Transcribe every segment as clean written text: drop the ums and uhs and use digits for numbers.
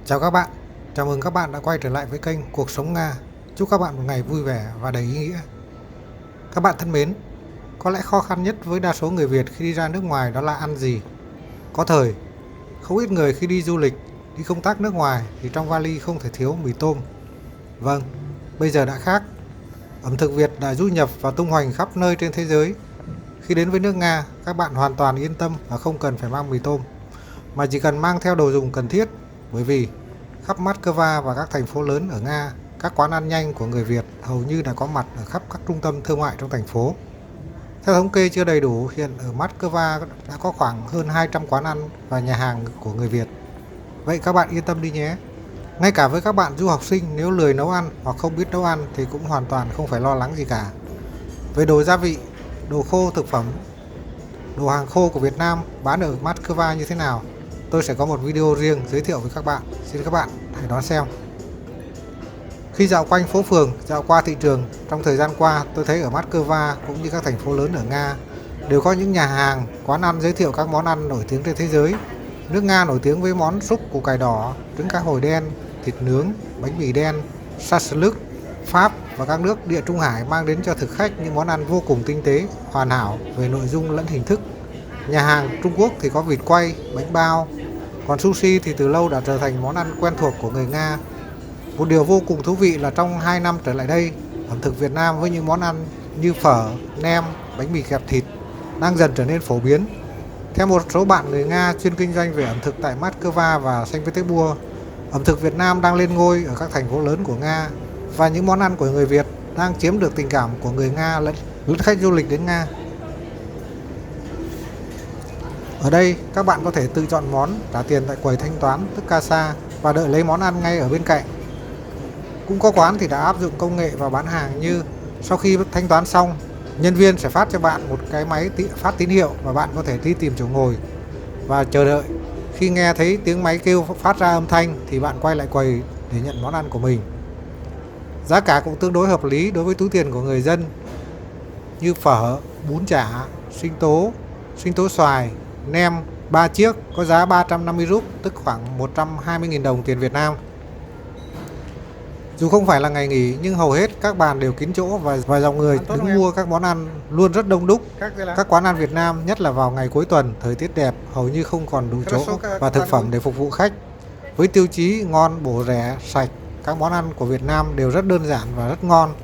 Chào các bạn, chào mừng các bạn đã quay trở lại với kênh Cuộc sống Nga. Chúc các bạn một ngày vui vẻ và đầy ý nghĩa. Các bạn thân mến, có lẽ khó khăn nhất với đa số người Việt khi đi ra nước ngoài đó là ăn gì. Có thời, không ít người khi đi du lịch, đi công tác nước ngoài thì trong vali không thể thiếu mì tôm. Vâng, bây giờ đã khác. Ẩm thực Việt đã du nhập và tung hoành khắp nơi trên thế giới. Khi đến với nước Nga, các bạn hoàn toàn yên tâm và không cần phải mang mì tôm, mà chỉ cần mang theo đồ dùng cần thiết, bởi vì khắp Moscow và các thành phố lớn ở Nga, các quán ăn nhanh của người Việt hầu như đã có mặt ở khắp các trung tâm thương mại trong thành phố. Theo thống kê chưa đầy đủ, hiện ở Moscow đã có khoảng hơn 200 quán ăn và nhà hàng của người Việt. Vậy các bạn yên tâm đi nhé. Ngay cả với các bạn du học sinh, nếu lười nấu ăn hoặc không biết nấu ăn thì cũng hoàn toàn không phải lo lắng gì cả. Về đồ gia vị, đồ khô thực phẩm, đồ hàng khô của Việt Nam bán ở Moscow như thế nào, tôi sẽ có một video riêng giới thiệu với các bạn. Xin các bạn hãy đón xem. Khi dạo quanh phố phường, dạo qua thị trường, trong thời gian qua tôi thấy ở Moscow cũng như các thành phố lớn ở Nga đều có những nhà hàng, quán ăn giới thiệu các món ăn nổi tiếng trên thế giới. Nước Nga nổi tiếng với món súp củ cải đỏ, trứng cá hồi đen, thịt nướng, bánh mì đen, shashlik. Pháp và các nước Địa Trung Hải mang đến cho thực khách những món ăn vô cùng tinh tế, hoàn hảo về nội dung lẫn hình thức. Nhà hàng Trung Quốc thì có vịt quay, bánh bao, còn sushi thì từ lâu đã trở thành món ăn quen thuộc của người Nga. Một điều vô cùng thú vị là trong 2 năm trở lại đây, ẩm thực Việt Nam với những món ăn như phở, nem, bánh mì kẹp thịt đang dần trở nên phổ biến. Theo một số bạn người Nga chuyên kinh doanh về ẩm thực tại Moscow và Saint Petersburg, ẩm thực Việt Nam đang lên ngôi ở các thành phố lớn của Nga và những món ăn của người Việt đang chiếm được tình cảm của người Nga lẫn khách du lịch đến Nga. Ở đây, các bạn có thể tự chọn món, trả tiền tại quầy thanh toán tức kassa và đợi lấy món ăn ngay ở bên cạnh. Cũng có quán thì đã áp dụng công nghệ vào bán hàng như sau khi thanh toán xong, nhân viên sẽ phát cho bạn một cái máy phát tín hiệu và bạn có thể đi tìm chỗ ngồi và chờ đợi. Khi nghe thấy tiếng máy kêu phát ra âm thanh thì bạn quay lại quầy để nhận món ăn của mình. Giá cả cũng tương đối hợp lý đối với túi tiền của người dân như phở, bún chả, sinh tố xoài, nem 3 chiếc có giá 350 rúp tức khoảng 120.000 đồng tiền Việt Nam. Dù không phải là ngày nghỉ nhưng hầu hết các bàn đều kín chỗ và dòng người đứng mua các món ăn luôn rất đông đúc. Các quán ăn Việt Nam, nhất là vào ngày cuối tuần, thời tiết đẹp, hầu như không còn đủ chỗ và thực phẩm để phục vụ khách. Với tiêu chí ngon, bổ, rẻ, sạch, các món ăn của Việt Nam đều rất đơn giản và rất ngon.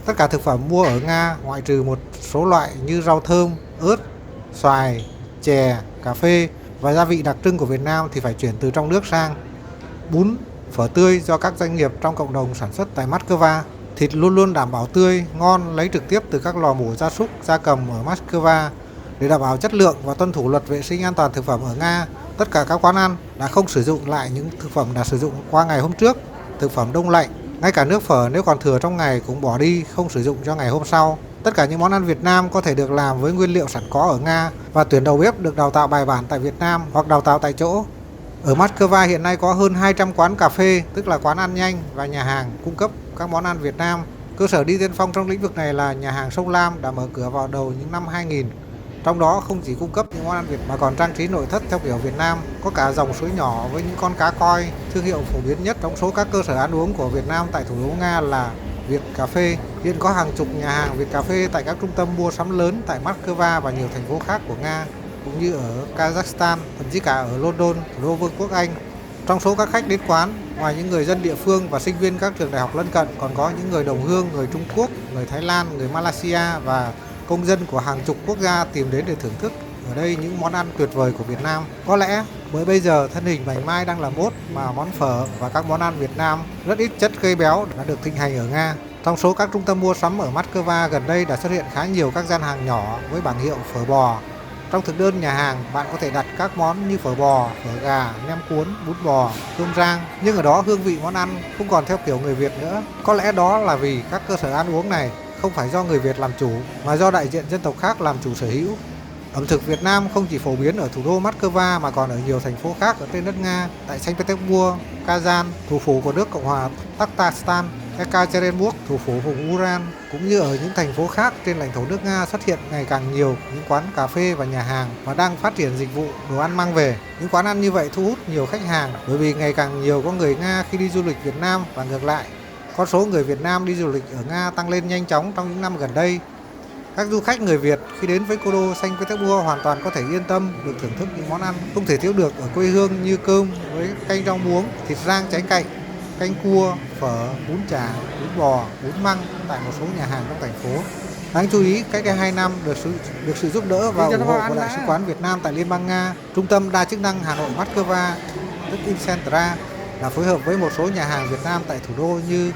Tất cả thực phẩm mua ở Nga, ngoại trừ một số loại như rau thơm, ớt, xoài, chè, cà phê và gia vị đặc trưng của Việt Nam thì phải chuyển từ trong nước sang. Bún, phở tươi do các doanh nghiệp trong cộng đồng sản xuất tại Moscow. Thịt luôn luôn đảm bảo tươi, ngon, lấy trực tiếp từ các lò mổ gia súc, gia cầm ở Moscow. Để đảm bảo chất lượng và tuân thủ luật vệ sinh an toàn thực phẩm ở Nga, tất cả các quán ăn đã không sử dụng lại những thực phẩm đã sử dụng qua ngày hôm trước, thực phẩm đông lạnh. Ngay cả nước phở nếu còn thừa trong ngày cũng bỏ đi, không sử dụng cho ngày hôm sau. Tất cả những món ăn Việt Nam có thể được làm với nguyên liệu sẵn có ở Nga và tuyển đầu bếp được đào tạo bài bản tại Việt Nam hoặc đào tạo tại chỗ. Ở Moscow hiện nay có hơn 200 quán cà phê, tức là quán ăn nhanh và nhà hàng cung cấp các món ăn Việt Nam. Cơ sở đi tiên phong trong lĩnh vực này là nhà hàng Sông Lam đã mở cửa vào đầu những năm 2000. Trong đó không chỉ cung cấp những món ăn Việt mà còn trang trí nội thất theo kiểu Việt Nam, có cả dòng suối nhỏ với những con cá koi. Thương hiệu phổ biến nhất trong số các cơ sở ăn uống của Việt Nam tại thủ đô Nga là Việt Cà Phê. Hiện có hàng chục nhà hàng Việt Cà Phê tại các trung tâm mua sắm lớn tại Moscow và nhiều thành phố khác của Nga, cũng như ở Kazakhstan, thậm chí cả ở London, thủ đô Vương quốc Anh. Trong số các khách đến quán, ngoài những người dân địa phương và sinh viên các trường đại học lân cận, còn có những người đồng hương, người Trung Quốc, người Thái Lan, người Malaysia và công dân của hàng chục quốc gia tìm đến để thưởng thức ở đây những món ăn tuyệt vời của Việt Nam. Có lẽ bởi bây giờ thân hình mảnh mai đang là mốt mà món phở và các món ăn Việt Nam rất ít chất gây béo đã được thịnh hành ở Nga. Trong số các trung tâm mua sắm ở Moscow gần đây đã xuất hiện khá nhiều các gian hàng nhỏ với bảng hiệu phở bò. Trong thực đơn nhà hàng, bạn có thể đặt các món như phở bò, phở gà, nem cuốn, bún bò, cơm rang. Nhưng ở đó hương vị món ăn không còn theo kiểu người Việt nữa. Có lẽ đó là vì các cơ sở ăn uống này không phải do người Việt làm chủ, mà do đại diện dân tộc khác làm chủ sở hữu. Ẩm thực Việt Nam không chỉ phổ biến ở thủ đô Moscow mà còn ở nhiều thành phố khác ở trên đất Nga, tại Saint Petersburg, Kazan, thủ phủ của nước Cộng hòa Tatarstan, Ekaterinburg, thủ phủ vùng Ural, cũng như ở những thành phố khác trên lãnh thổ nước Nga xuất hiện ngày càng nhiều những quán cà phê và nhà hàng và đang phát triển dịch vụ đồ ăn mang về. Những quán ăn như vậy thu hút nhiều khách hàng bởi vì ngày càng nhiều có người Nga khi đi du lịch Việt Nam và ngược lại. Con số người Việt Nam đi du lịch ở Nga tăng lên nhanh chóng trong những năm gần đây. Các du khách người Việt khi đến với cố đô Saint Petersburg hoàn toàn có thể yên tâm được thưởng thức những món ăn không thể thiếu được ở quê hương như cơm với canh rau muống, thịt rang cháy cạnh, canh cua, phở, bún chả, bún bò, bún măng tại một số nhà hàng trong thành phố. Đáng chú ý, cách đây 2 năm được sự giúp đỡ và ủng hộ của Đại sứ quán Việt Nam tại Liên bang Nga, Trung tâm đa chức năng Hà Nội Moscow, tức Incentra, đã phối hợp với một số nhà hàng Việt Nam tại thủ đô như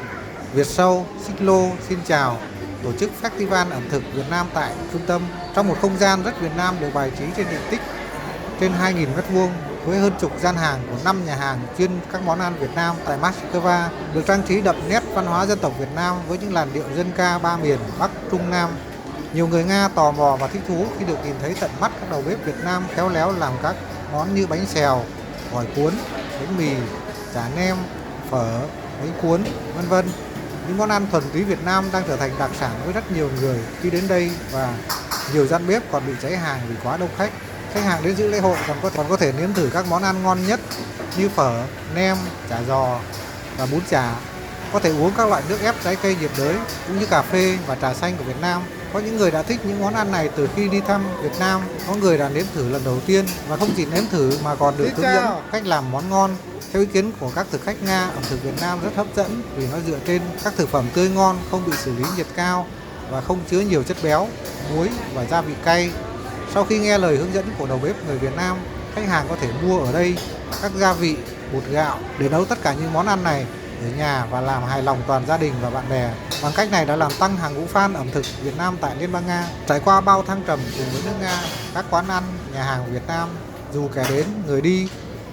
Việt Sâu, Xích Lô, Xin Chào, tổ chức festival ẩm thực Việt Nam tại trung tâm trong một không gian rất Việt Nam được bài trí trên diện tích trên 2.000 m2 với hơn chục gian hàng của 5 nhà hàng chuyên các món ăn Việt Nam tại Moscow được trang trí đậm nét văn hóa dân tộc Việt Nam với những làn điệu dân ca ba miền Bắc, Trung, Nam. Nhiều người Nga tò mò và thích thú khi được nhìn thấy tận mắt các đầu bếp Việt Nam khéo léo làm các món như bánh xèo, gỏi cuốn, bánh mì, chả nem, phở, bánh cuốn, vân vân. Những món ăn thuần túy Việt Nam đang trở thành đặc sản với rất nhiều người khi đến đây và nhiều gian bếp còn bị cháy hàng vì quá đông khách. Khách hàng đến dự lễ hội còn có thể nếm thử các món ăn ngon nhất như phở, nem, chả giò và bún chả. Có thể uống các loại nước ép trái cây nhiệt đới cũng như cà phê và trà xanh của Việt Nam. Có những người đã thích những món ăn này từ khi đi thăm Việt Nam, có người đã nếm thử lần đầu tiên và không chỉ nếm thử mà còn được hướng dẫn cách làm món ngon. Theo ý kiến của các thực khách Nga, ẩm thực Việt Nam rất hấp dẫn vì nó dựa trên các thực phẩm tươi ngon, không bị xử lý nhiệt cao và không chứa nhiều chất béo, muối và gia vị cay. Sau khi nghe lời hướng dẫn của đầu bếp người Việt Nam, khách hàng có thể mua ở đây các gia vị, bột gạo để nấu tất cả những món ăn này ở nhà và làm hài lòng toàn gia đình và bạn bè. Bằng cách này đã làm tăng hàng ngũ fan ẩm thực Việt Nam tại Liên bang Nga. Trải qua bao thăng trầm cùng với nước Nga, các quán ăn, nhà hàng Việt Nam dù kẻ đến người đi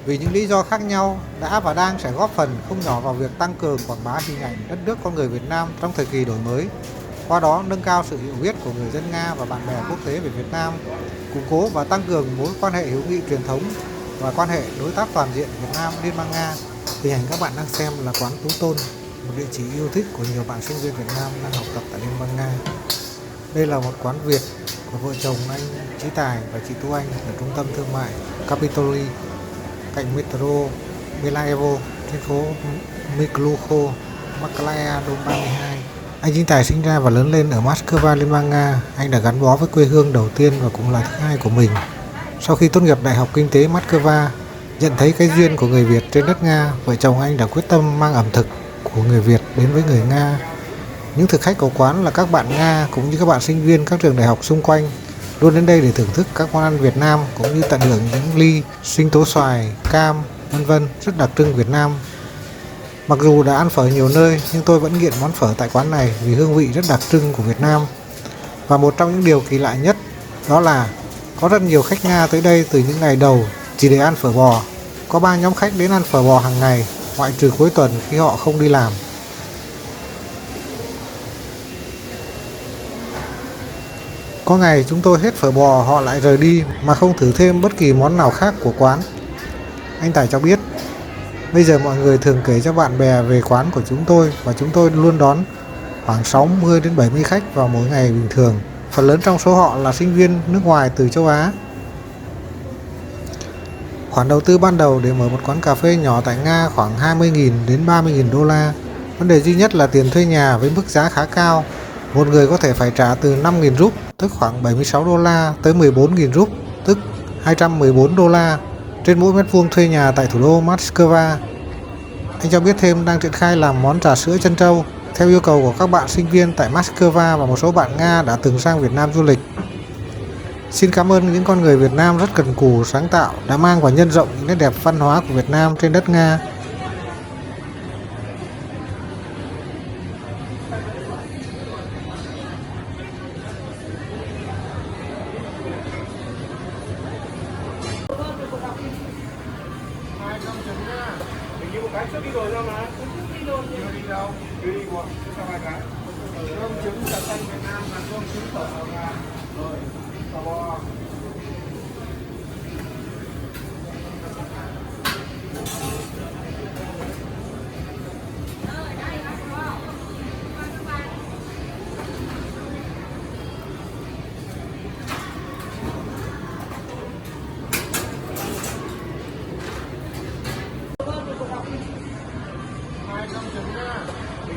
vì những lý do khác nhau đã và đang sẽ góp phần không nhỏ vào việc tăng cường quảng bá hình ảnh đất nước con người Việt Nam trong thời kỳ đổi mới. Qua đó nâng cao sự hiểu biết của người dân Nga và bạn bè quốc tế về Việt Nam, củng cố và tăng cường mối quan hệ hữu nghị truyền thống và quan hệ đối tác toàn diện Việt Nam Liên bang Nga. Hình ảnh các bạn đang xem là quán Tú Tôn, một địa chỉ yêu thích của nhiều bạn sinh viên Việt Nam đang học tập tại Liên bang Nga. Đây là một quán Việt của vợ chồng anh Chí Tài và chị Tú Anh ở trung tâm thương mại Capitoli cạnh metro Belaevo, thành phố Miklucho, Maklaya, Đông 32. Anh Chí Tài sinh ra và lớn lên ở Moscow, Liên bang Nga. Anh đã gắn bó với quê hương đầu tiên và cũng là thứ hai của mình. Sau khi tốt nghiệp Đại học Kinh tế Moscow, nhận thấy cái duyên của người Việt trên đất Nga, vợ chồng anh đã quyết tâm mang ẩm thực của người Việt đến với người Nga. Những thực khách của quán là các bạn Nga cũng như các bạn sinh viên các trường đại học xung quanh luôn đến đây để thưởng thức các món ăn Việt Nam cũng như tận hưởng những ly sinh tố xoài, cam, vân vân rất đặc trưng Việt Nam. Mặc dù đã ăn phở nhiều nơi nhưng tôi vẫn nghiện món phở tại quán này vì hương vị rất đặc trưng của Việt Nam. Và một trong những điều kỳ lạ nhất đó là có rất nhiều khách Nga tới đây từ những ngày đầu chỉ để ăn phở bò. Có 3 nhóm khách đến ăn phở bò hàng ngày, ngoại trừ cuối tuần khi họ không đi làm. Có ngày chúng tôi hết phở bò họ lại rời đi mà không thử thêm bất kỳ món nào khác của quán. Anh Tài cho biết, bây giờ mọi người thường kể cho bạn bè về quán của chúng tôi và chúng tôi luôn đón khoảng 60 đến 70 khách vào mỗi ngày bình thường. Phần lớn trong số họ là sinh viên nước ngoài từ châu Á. Khoản đầu tư ban đầu để mở một quán cà phê nhỏ tại Nga khoảng 20.000 đến 30.000 đô la. Vấn đề duy nhất là tiền thuê nhà với mức giá khá cao. Một người có thể phải trả từ 5.000 rúp, tức khoảng 76 đô la, tới 14.000 rúp, tức 214 đô la trên mỗi mét vuông thuê nhà tại thủ đô Moscow. Anh cho biết thêm đang triển khai làm món trà sữa trân châu theo yêu cầu của các bạn sinh viên tại Moscow và một số bạn Nga đã từng sang Việt Nam du lịch. Xin cảm ơn những con người Việt Nam rất cần cù, sáng tạo đã mang và nhân rộng những nét đẹp văn hóa của Việt Nam trên đất Nga.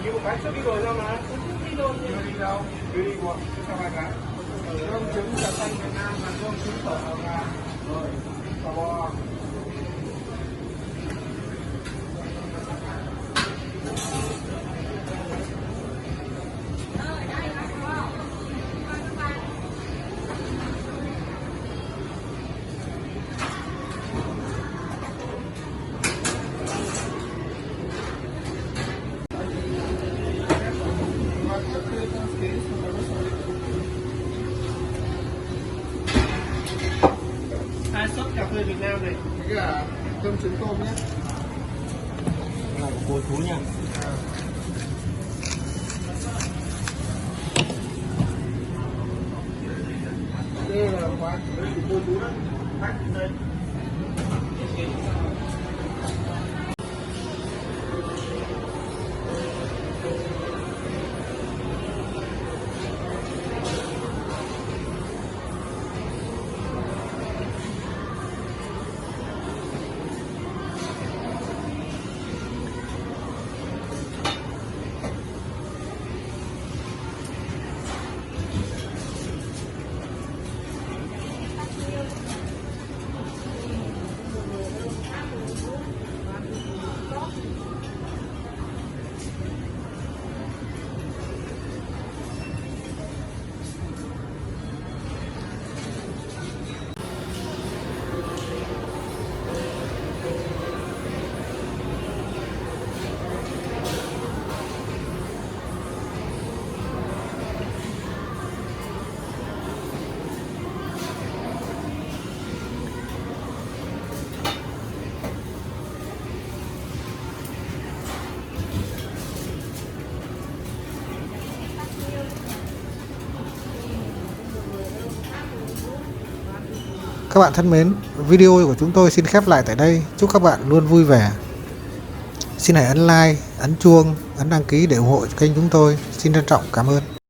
Đi một cái trước đi rồi sao mà? Đi rồi. Đi đâu? Đi một. Sao hai cái? Cơm trứng trà xanh Việt Nam và cơm trứng phở Nga. Rồi. Phở bò. Hai suất cà phê Việt Nam này, cái cả cơm trứng tôm nhé. Này của cô chú nha. Đây là quán của cô chú đó. Khách đây. Các bạn thân mến, video của chúng tôi xin khép lại tại đây. Chúc các bạn luôn vui vẻ. Xin hãy ấn like, ấn chuông, ấn đăng ký để ủng hộ kênh chúng tôi. Xin trân trọng cảm ơn.